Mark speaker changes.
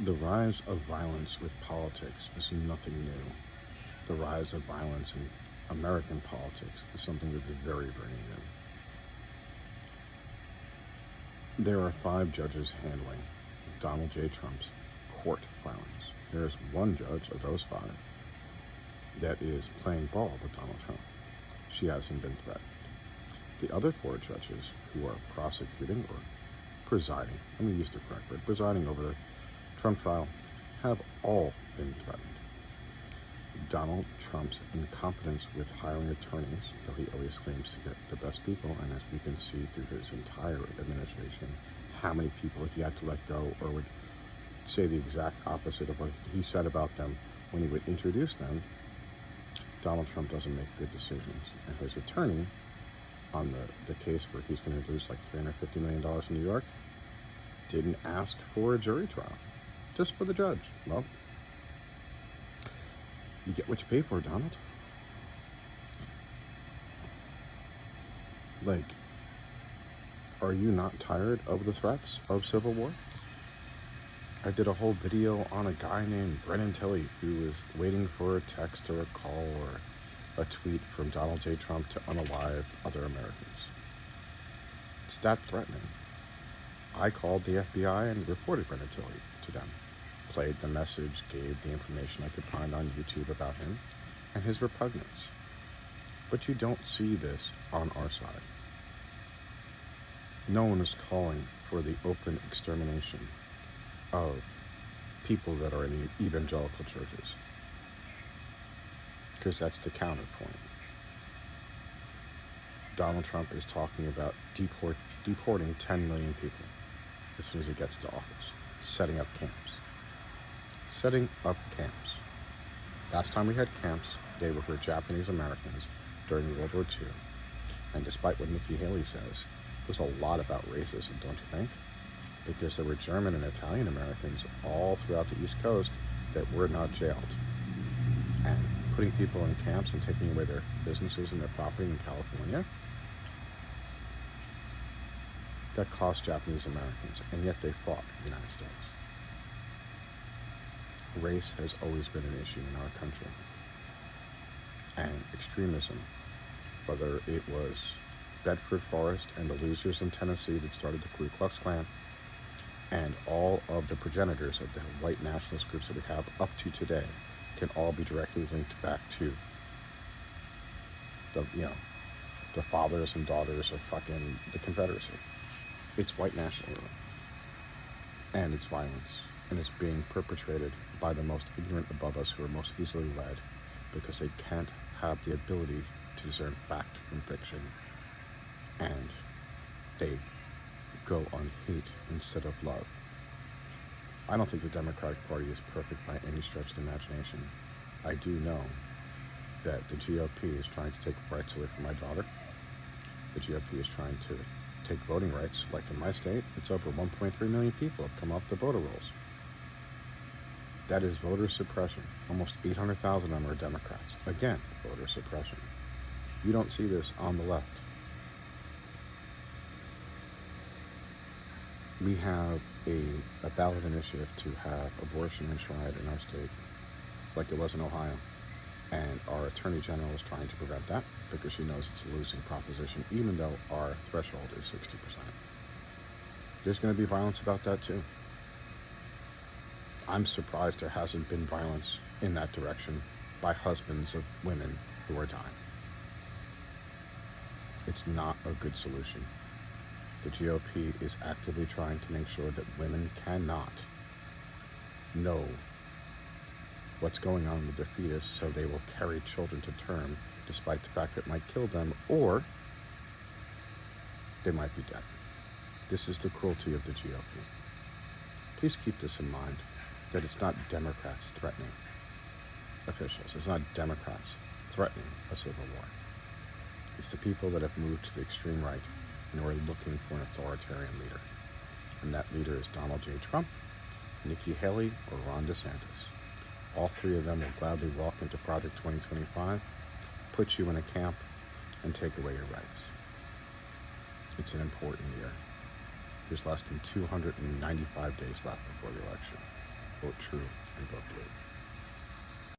Speaker 1: The rise of violence with politics is nothing new. The rise of violence in American politics is something that's very, very new. There are 5 judges handling Donald J. Trump's court filings. There is one judge of those 5 that is playing ball with Donald Trump. She hasn't been threatened. The other 4 judges who are prosecuting or presiding, let me use the correct word, presiding over the Trump trial, have all been threatened. Donald Trump's incompetence with hiring attorneys, though he always claims to get the best people, and as we can see through his entire administration, how many people he had to let go or would say the exact opposite of what he said about them when he would introduce them. Donald Trump doesn't make good decisions. And his attorney on the case where he's going to lose like $350 million in New York didn't ask for a jury trial, just for the judge. Well, you get what you pay for, Donald. Like, are you not tired of the threats of civil war? I did a whole video on a guy named Brennan Tilley who was waiting for a text or a call or a tweet from Donald J. Trump to unalive other Americans. It's that threatening. I called the FBI and reported Brennan Tilley to them, played the message, gave the information I could find on YouTube about him and his repugnance. But you don't see this on our side. No one is calling for the open extermination of people that are in the evangelical churches, because that's the counterpoint. Donald Trump is talking about deporting 10 million people as soon as he gets to office, setting up camps. Setting up camps. Last time we had camps, they were for Japanese Americans during World War II. And despite what Nikki Haley says, there's a lot about racism, don't you think? Because there were German and Italian Americans all throughout the East Coast that were not jailed. And putting people in camps and taking away their businesses and their property in California, that cost Japanese Americans, and yet they fought the United States. Race has always been an issue in our country. And extremism, whether it was Bedford Forrest and the losers in Tennessee that started the Ku Klux Klan, and all of the progenitors of the white nationalist groups that we have up to today can all be directly linked back to the fathers and daughters of fucking the Confederacy. It's white nationalism. And it's violence. And it's being perpetrated by the most ignorant above us who are most easily led because they can't have the ability to discern fact from fiction. And they go on hate instead of love. I don't think the Democratic Party is perfect by any stretch of the imagination. I do know that the GOP is trying to take rights away from my daughter. The GOP is trying to take voting rights. Like in my state, it's over 1.3 million people have come off the voter rolls. That is voter suppression. Almost 800,000 of them are Democrats. Again, voter suppression. You don't see this on the left. We have a ballot initiative to have abortion enshrined in our state, like it was in Ohio. And our Attorney General is trying to prevent that because she knows it's a losing proposition, even though our threshold is 60%. There's going to be violence about that too. I'm surprised there hasn't been violence in that direction by husbands of women who are dying. It's not a good solution. The GOP is actively trying to make sure that women cannot know what's going on with their fetus, so they will carry children to term despite the fact that it might kill them, or they might be dead. This is the cruelty of the GOP. Please keep this in mind, that it's not Democrats threatening officials. It's not Democrats threatening a civil war. It's the people that have moved to the extreme right and who are looking for an authoritarian leader. And that leader is Donald J. Trump, Nikki Haley, or Ron DeSantis. All 3 of them will gladly walk into Project 2025, put you in a camp, and take away your rights. It's an important year. There's less than 295 days left before the election. vote true and vote blue.